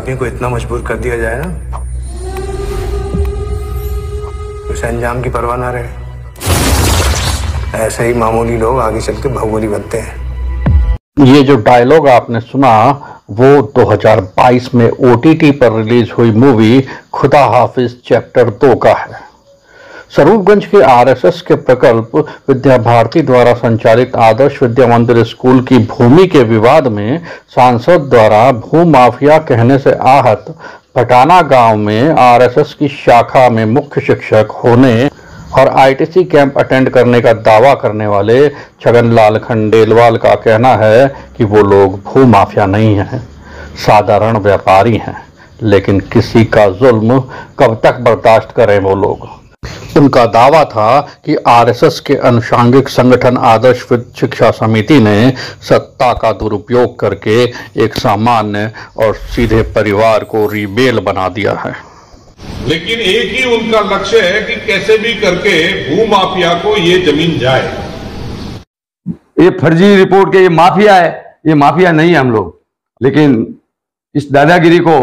आदमी को इतना मजबूर कर दिया जाए ना, उसे अंजाम की परवाह ना रहे। ऐसे ही मामूली लोग आगे चल के बाहुबली बनते हैं। ये जो डायलॉग आपने सुना वो 2022 में OTT पर रिलीज हुई मूवी खुदा हाफिज चैप्टर 2 का है। स्वरूपगंज के RSS के प्रकल्प विद्या भारती द्वारा संचालित आदर्श विद्या मंदिर स्कूल की भूमि के विवाद में सांसद द्वारा भू माफिया कहने से आहत पटाना गांव में RSS की शाखा में मुख्य शिक्षक होने और ITC कैंप अटेंड करने का दावा करने वाले छगनलाल खंडेलवाल का कहना है कि वो लोग भू माफिया नहीं हैं, साधारण व्यापारी हैं, लेकिन किसी का जुल्म कब तक बर्दाश्त करें वो लोग। उनका दावा था कि RSS के अनुषांगिक संगठन आदर्श शिक्षा समिति ने सत्ता का दुरुपयोग करके एक सामान्य और सीधे परिवार को रिबेल बना दिया है। लेकिन एक ही उनका लक्ष्य है कि कैसे भी करके भू माफिया को ये जमीन जाए। ये फर्जी रिपोर्ट के ये माफिया है, ये माफिया नहीं है हम लोग, लेकिन इस दादागिरी को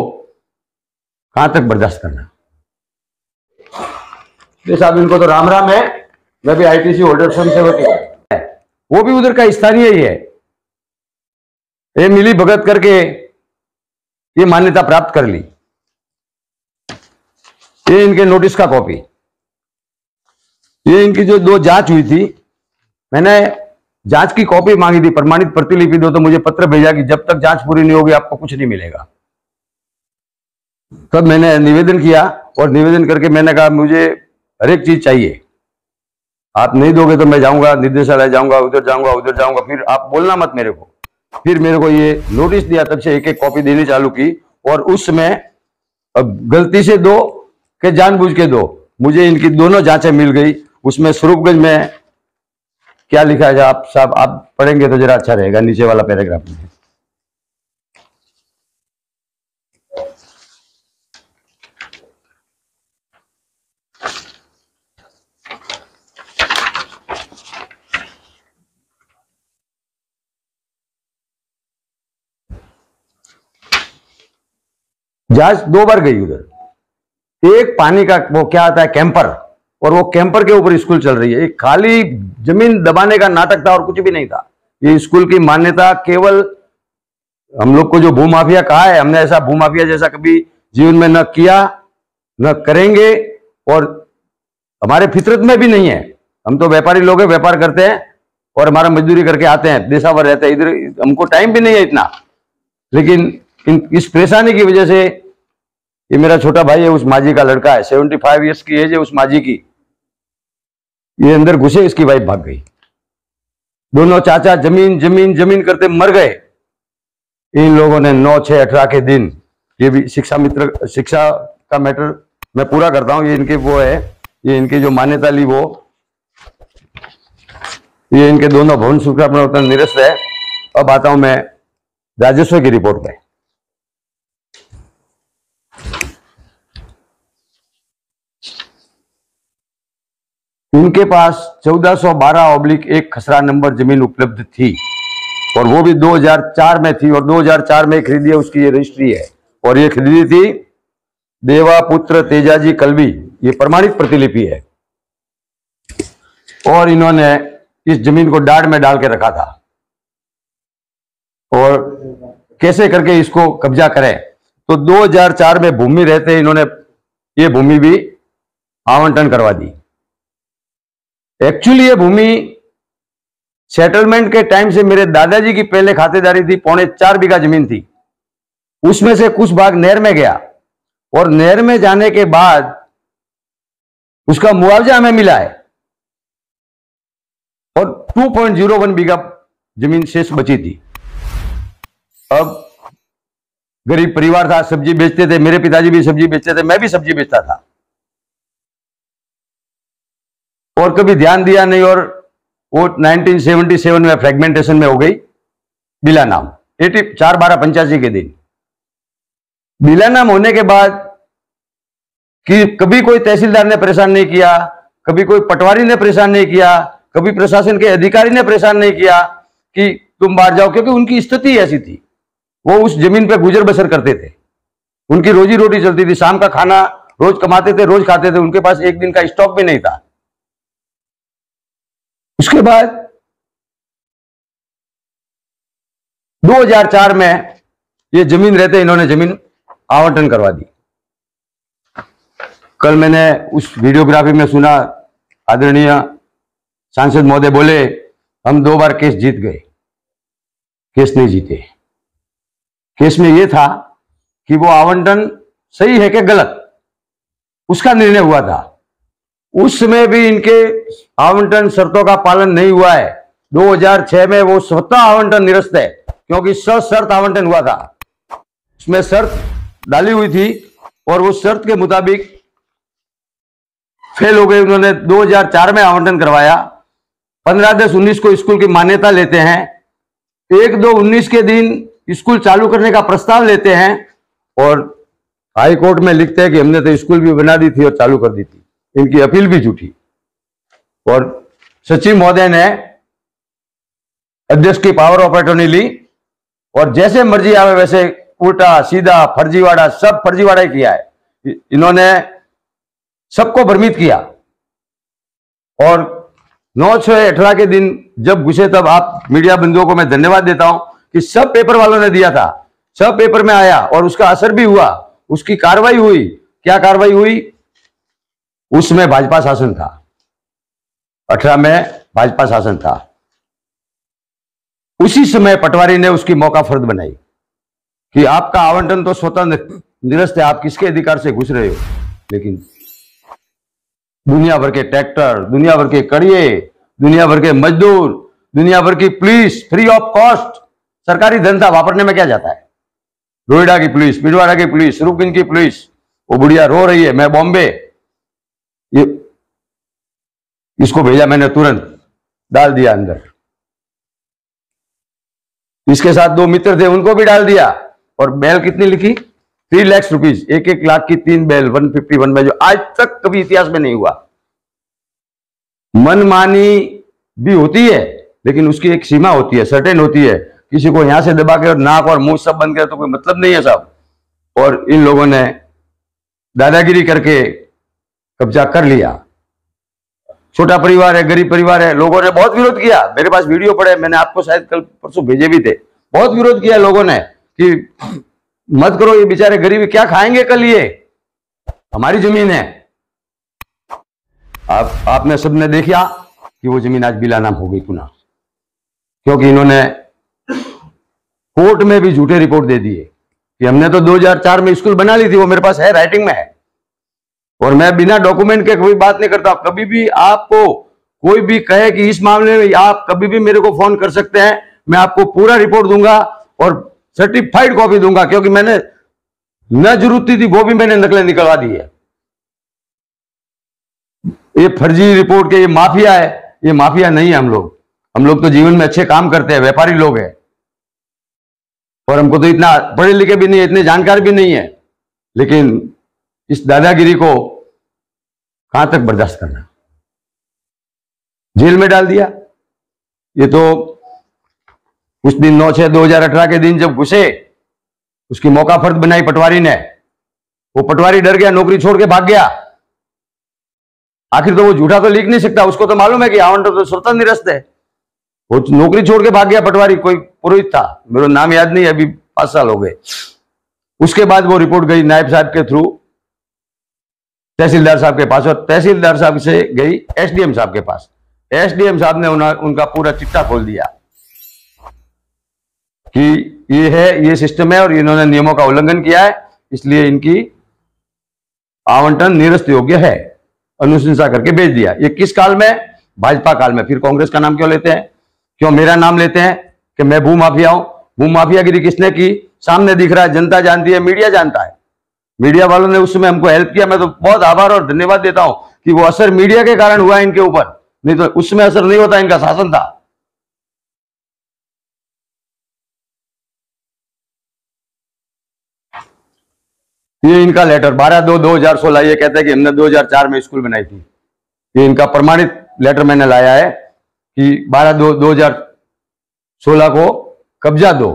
कहां तक बर्दाश्त करना। साहब इनको तो राम राम है, मैं भी ITC होल्डर से वो भी उधर का स्थानीय ही है। ये मिली भगत करके ये मान्यता प्राप्त कर ली। ये इनके नोटिस का कॉपी, ये इनकी जो 2 जांच हुई थी, मैंने जांच की कॉपी मांगी थी, प्रमाणित प्रतिलिपि दो, तो मुझे पत्र भेजा कि जब तक जांच पूरी नहीं होगी आपको कुछ नहीं मिलेगा। तब मैंने निवेदन किया और निवेदन करके मैंने कहा मुझे हर एक चीज चाहिए, आप नहीं दोगे तो मैं जाऊंगा निर्देशालय, जाऊंगा उधर जाऊंगा उधर जाऊंगा, फिर आप बोलना मत मेरे को। फिर मेरे को ये नोटिस दिया, तब से एक एक कॉपी देनी चालू की। और उस समय अब गलती से दो के जानबूझ के दो, मुझे इनकी दोनों जांचें मिल गई। उसमें स्वरूपगंज में क्या लिखा है आप साहब, आप पढ़ेंगे तो जरा अच्छा रहेगा, नीचे वाला पैराग्राफ में। जांच 2 बार गई उधर। एक पानी का वो क्या आता है कैंपर, और वो कैंपर के ऊपर स्कूल चल रही है। एक खाली जमीन दबाने का नाटक था और कुछ भी नहीं था। ये स्कूल की मान्यता केवल हम लोग को जो भूमाफिया कहा है, हमने ऐसा भूमाफिया जैसा कभी जीवन में न किया न करेंगे, और हमारे फितरत में भी नहीं है। हम तो व्यापारी लोग हैं, व्यापार करते हैं और हमारा मजदूरी करके आते हैं, देशावर रहते हैं, इधर हमको टाइम भी नहीं है इतना। लेकिन इस परेशानी की वजह से, ये मेरा छोटा भाई है, उस माजी का लड़का है, 75 ईयर्स की एज है उस माजी की, ये अंदर घुसे, इसकी वाइफ भाग गई। दोनों चाचा जमीन जमीन जमीन करते मर गए। इन लोगों ने 9/6/18 के दिन, ये भी शिक्षा मित्र, शिक्षा का मैटर मैं पूरा करता हूं, ये इनके वो है, ये इनकी जो मान्यता ली वो, ये इनके दोनों भवन सुरक्षा प्रवर्तन निरस्त है। अब आता हूं मैं राजस्व की रिपोर्ट पे। इनके पास 1412/1 खसरा नंबर जमीन उपलब्ध थी, और वो भी 2004 में थी, और 2004 में खरीदी है, उसकी ये रजिस्ट्री है। और ये खरीदी थी देवा पुत्र तेजाजी कलवी, ये प्रमाणित प्रतिलिपि है। और इन्होंने इस जमीन को डाढ़ में डाल के रखा था, और कैसे करके इसको कब्जा करें। तो 2004 में भूमि रहते इन्होंने ये भूमि भी आवंटन करवा दी। एक्चुअली ये भूमि सेटलमेंट के टाइम से मेरे दादाजी की पहले खातेदारी थी, 4.25 बीघा जमीन थी। उसमें से कुछ भाग नहर में गया, और नहर में जाने के बाद उसका मुआवजा हमें मिला है, और 2.01 बीघा जमीन शेष बची थी। अब गरीब परिवार था, सब्जी बेचते थे, मेरे पिताजी भी सब्जी बेचते थे, मैं भी सब्जी बेचता था, और कभी ध्यान दिया नहीं। और वो 1977 में फ्रेगमेंटेशन में हो गई बिला नाम, 4/12/85 के दिन बिला नाम होने के बाद कि कभी कोई तहसीलदार ने परेशान नहीं किया, कभी कोई पटवारी ने परेशान नहीं किया, कभी प्रशासन के अधिकारी ने परेशान नहीं किया कि तुम बाहर जाओ, क्योंकि उनकी स्थिति ऐसी थी, वो उस जमीन पे गुजर बसर करते थे। उनकी रोजी रोटी चलती थी, शाम का खाना रोज कमाते थे, रोज खाते थे, उनके पास एक दिन का स्टॉक भी नहीं था। उसके बाद 2004 में ये जमीन रहते इन्होंने जमीन आवंटन करवा दी। कल मैंने उस वीडियोग्राफी में सुना, आदरणीय सांसद महोदय बोले हम 2 बार केस जीत गए। केस नहीं जीते। केस में यह था कि वो आवंटन सही है कि गलत, उसका निर्णय हुआ था। उस समय भी इनके आवंटन शर्तों का पालन नहीं हुआ है। 2006 में वो स्वतः आवंटन निरस्त है, क्योंकि सशर्त आवंटन हुआ था। उसमें शर्त डाली हुई थी और उस शर्त के मुताबिक फेल हो गए। उन्होंने 2004 में आवंटन करवाया। 15/10/19 को स्कूल की मान्यता लेते हैं। 1/2/19 के दिन स्कूल चालू करने का प्रस्ताव लेते हैं और हाई कोर्ट में लिखते हैं कि हमने तो स्कूल भी बना दी थी और चालू कर दी थी। इनकी अपील भी झूठी। और सचिव महोदय ने अध्यक्ष की पावर ऑफ अटॉर्नी ली और जैसे मर्जी आवे वैसे उल्टा सीधा फर्जीवाड़ा, सब फर्जीवाड़ा ही किया है। इन्होंने सबको भ्रमित किया। और 9/6/18 के दिन जब घुसे, तब आप मीडिया बंधुओं को मैं धन्यवाद देता हूं कि सब पेपर वालों ने दिया था, सब पेपर में आया और उसका असर भी हुआ, उसकी कार्रवाई हुई। क्या कार्रवाई हुई? उसमें भाजपा शासन था, 18 में भाजपा शासन था। उसी समय पटवारी ने उसकी मौका फर्द बनाई कि आपका आवंटन तो स्वतः निरस्त है, आप किसके अधिकार से घुस रहे हो। लेकिन दुनिया भर के ट्रैक्टर, दुनिया भर के कड़िए, दुनिया भर के मजदूर, दुनिया भर की पुलिस फ्री ऑफ कॉस्ट सरकारी धन था, वापरने में क्या जाता है। नोएडा की पुलिस, पिंडवाड़ा की पुलिस, स्वरूपगंज की पुलिस, वो बुढ़िया रो रही है, मैं बॉम्बे, ये इसको भेजा मैंने, तुरंत डाल दिया अंदर। इसके साथ 2 मित्र थे, उनको भी डाल दिया। और बेल कितनी लिखी? 3 लाख रुपीज, 1-1 लाख की 3 बेल, 151 में, जो आज तक कभी इतिहास में नहीं हुआ। मनमानी भी होती है, लेकिन उसकी एक सीमा होती है, सर्टेन होती है। किसी को यहां से दबा के और नाक और मुंह सब बंद करे तो कोई मतलब नहीं है साहब। और इन लोगों ने दादागिरी करके कब्जा कर लिया। छोटा परिवार है, गरीब परिवार है, लोगों ने बहुत विरोध किया। मेरे पास वीडियो पड़े, मैंने आपको शायद कल परसों भेजे भी थे। बहुत विरोध किया लोगों ने कि मत करो, ये बेचारे गरीब क्या खाएंगे कल, ये हमारी जमीन है। आपने सबने देखा कि वो जमीन आज बिला नाम हो गई पुनः, क्योंकि इन्होंने कोर्ट में भी झूठे रिपोर्ट दे दिए कि हमने तो 2004 में स्कूल बना ली थी। वो मेरे पास है, राइटिंग में है। और मैं बिना डॉक्यूमेंट के कोई बात नहीं करता। कभी भी आपको कोई भी कहे कि इस मामले में, आप कभी भी मेरे को फोन कर सकते हैं, मैं आपको पूरा रिपोर्ट दूंगा और सर्टिफाइड कॉपी दूंगा, क्योंकि मैंने न जरूरत थी वो भी मैंने नकलें निकलवा दी है। ये फर्जी रिपोर्ट के ये माफिया है, ये माफिया नहीं है हम लोग तो जीवन में अच्छे काम करते हैं, व्यापारी लोग हैं। और हमको तो इतना पढ़े लिखे भी नहीं है, इतने जानकार भी नहीं है, लेकिन इस दादागिरी को कहां तक बर्दाश्त करना। जेल में डाल दिया। ये तो उस दिन 9/6/2018 के दिन जब घुसे, उसकी मौका फर्द बनाई पटवारी ने। वो पटवारी डर गया, नौकरी छोड़ के भाग गया। आखिर तो वो झूठा तो लिख नहीं सकता, उसको तो मालूम है कि आवंटन तो स्वतः निरस्त है। वो नौकरी छोड़ के भाग गया पटवारी, कोई पुरोहित था, मेरा नाम याद नहीं, अभी 5 साल हो गए। उसके बाद वो रिपोर्ट गई नायब साहब के थ्रू तहसीलदार साहब के पास, और तहसीलदार साहब से गई एसडीएम साहब के पास। एसडीएम साहब ने उनका पूरा चिट्ठा खोल दिया कि ये है, ये सिस्टम है और इन्होंने नियमों का उल्लंघन किया है, इसलिए इनकी आवंटन निरस्त योग्य है। अनुशंसा करके भेज दिया। ये किस काल में? भाजपा काल में। फिर कांग्रेस का नाम क्यों लेते हैं? क्यों मेरा नाम लेते हैं कि मैं भूमाफिया हूं? भूमाफियागिरी किसने की? सामने दिख रहा है, जनता जानती है, मीडिया जानता है। मीडिया वालों ने उस समय हमको हेल्प किया, मैं तो बहुत आभार और धन्यवाद देता हूं कि वो असर मीडिया के कारण हुआ इनके ऊपर, नहीं तो उस समय असर नहीं होता, इनका शासन था। ये इनका लेटर 12/2/2016, ये कहता है कि हमने 2004 में स्कूल बनाई थी। ये इनका प्रमाणित लेटर मैंने लाया है कि 12/2/2016 को कब्जा दो।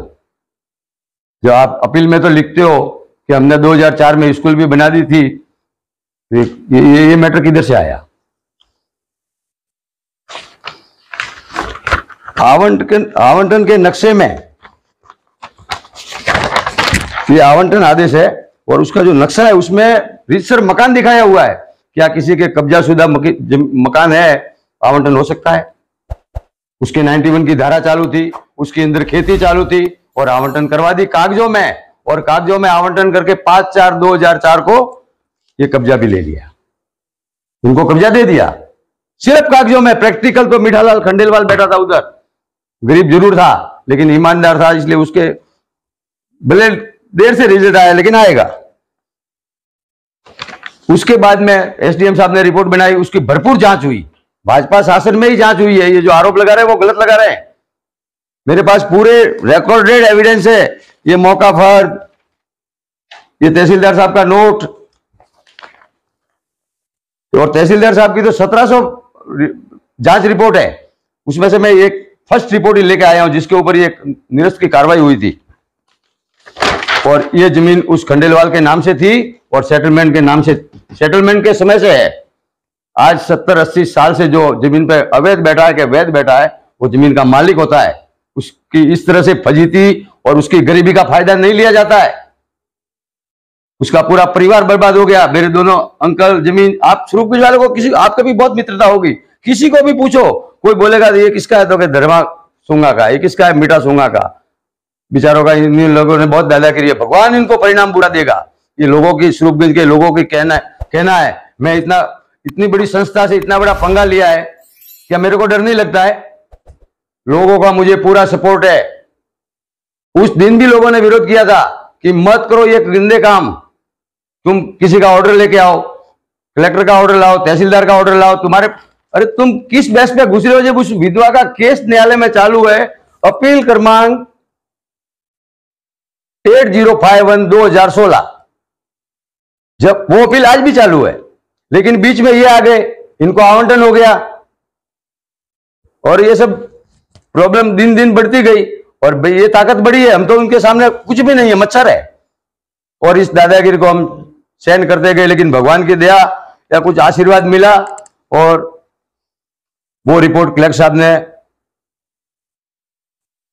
जो आप अपील में तो लिखते हो कि हमने 2004 में स्कूल भी बना दी थी। ये मैटर किधर से आया? आवंटन के नक्शे में, ये आवंटन आदेश है और उसका जो नक्शा है उसमें रीतसर मकान दिखाया हुआ है। क्या किसी के कब्जाशुदा मकान है, आवंटन हो सकता है? उसके 91 की धारा चालू थी, उसके अंदर खेती चालू थी और आवंटन करवा दी कागजों में, और कागजों में आवंटन करके 5/4/2004 को ये कब्जा भी ले लिया, उनको कब्जा दे दिया सिर्फ कागजों में। प्रैक्टिकल तो मीठालाल खंडेलवाल बैठा था उधर, गरीब जरूर था लेकिन ईमानदार था, इसलिए उसके भले देर से रिजल्ट आया लेकिन आएगा। उसके बाद में एसडीएम साहब ने रिपोर्ट बनाई, उसकी भरपूर जांच हुई, भाजपा शासन में ही जांच हुई है। ये जो आरोप लगा रहे हैं वो गलत लगा रहे हैं। मेरे पास पूरे रिकॉर्डेड एविडेंस है, ये मौका फर्द, ये तहसीलदार साहब का नोट, और तहसीलदार साहब की तो 1700 जांच रिपोर्ट है, उसमें से मैं एक फर्स्ट रिपोर्ट ही लेके आया हूं जिसके ऊपर ये निरस्त की कार्रवाई हुई थी। और ये जमीन उस खंडेलवाल के नाम से थी और सेटलमेंट के नाम से, सेटलमेंट के समय से है। आज 70-80 साल से जो जमीन पे अवैध बैठा है कि वैध बैठा है, वो जमीन का मालिक होता है। उसकी इस तरह से फजीती और उसकी गरीबी का फायदा नहीं लिया जाता है। उसका पूरा परिवार बर्बाद हो गया। मेरे दोनों अंकल जमीन, आप स्वरूपगंज वालों को किसी, आपका भी बहुत मित्रता होगी, किसी को भी पूछो, कोई बोलेगा ये किसका है तो कि धर्मा सूंगा का, ये किसका है मीठा सूंगा का। बेचारों का इन लोगों ने बहुत दादागिरी है, भगवान इनको परिणाम बुरा देगा। ये लोगों की, स्वरूपगंज के लोगों की कहना है मैं इतनी बड़ी संस्था से इतना बड़ा पंगा लिया है, क्या मेरे को डर नहीं लगता है? लोगों का मुझे पूरा सपोर्ट है। उस दिन भी लोगों ने विरोध किया था कि मत करो ये गंदे काम, तुम किसी का ऑर्डर लेके आओ, कलेक्टर का ऑर्डर लाओ, तहसीलदार का ऑर्डर लाओ, तुम्हारे, अरे तुम किस बेस पे घुस रहे हो? जब उस विधवा का केस न्यायालय में चालू है, अपील क्रमांक 8051/2016, जब वो अपील आज भी चालू है, लेकिन बीच में ये आ गए, इनको आवंटन हो गया और ये सब प्रॉब्लम दिन दिन बढ़ती गई। और भाई ये ताकत बड़ी है, हम तो उनके सामने कुछ भी नहीं है, मच्छर है। और इस दादागिरी को हम सहन करते गए, लेकिन भगवान की दया या कुछ आशीर्वाद मिला और वो रिपोर्ट कलेक्टर साहब ने,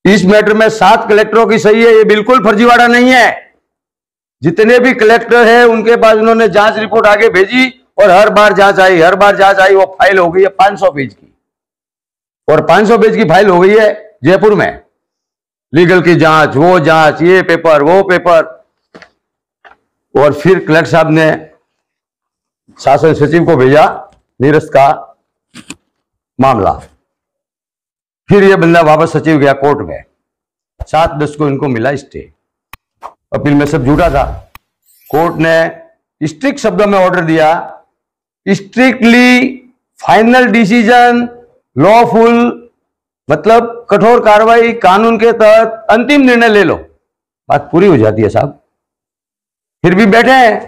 इस मैटर में 7 कलेक्टरों की सही है, ये बिल्कुल फर्जीवाड़ा नहीं है। जितने भी कलेक्टर हैं उनके पास उन्होंने जांच रिपोर्ट आगे भेजी और हर बार जांच आई, वो फाइल हो गई है 500 पेज की, और 500 पेज की फाइल हो गई है जयपुर में, लीगल की जांच, वो जांच, ये पेपर, वो पेपर। और फिर कलेक्टर साहब ने शासन सचिव को भेजा निरस्त का मामला, फिर ये बंदा वापस सचिव गया कोर्ट में, 7/10 को इनको मिला स्टे। अपील में सब झूठा था। कोर्ट ने स्ट्रिक्ट शब्दों में ऑर्डर दिया, स्ट्रिक्टली फाइनल डिसीजन लॉफुल, मतलब कठोर कार्रवाई, कानून के तहत अंतिम निर्णय ले लो, बात पूरी हो जाती है साहब। फिर भी बैठे हैं,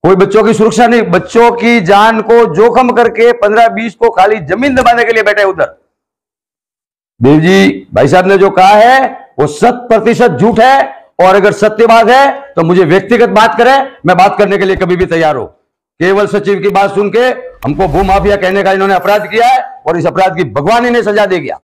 कोई बच्चों की सुरक्षा नहीं, बच्चों की जान को जोखिम करके 15-20 को खाली जमीन दबाने के लिए बैठे उधर। देव जी भाई साहब ने जो कहा है वो 100% झूठ है, और अगर सत्यवाद है तो मुझे व्यक्तिगत बात करें, मैं बात करने के लिए कभी भी तैयार हूं। केवल सचिव की बात सुन के हमको भूमाफिया कहने का इन्होंने अपराध किया है, और इस अपराध की भगवान इन्हें सजा दे गया।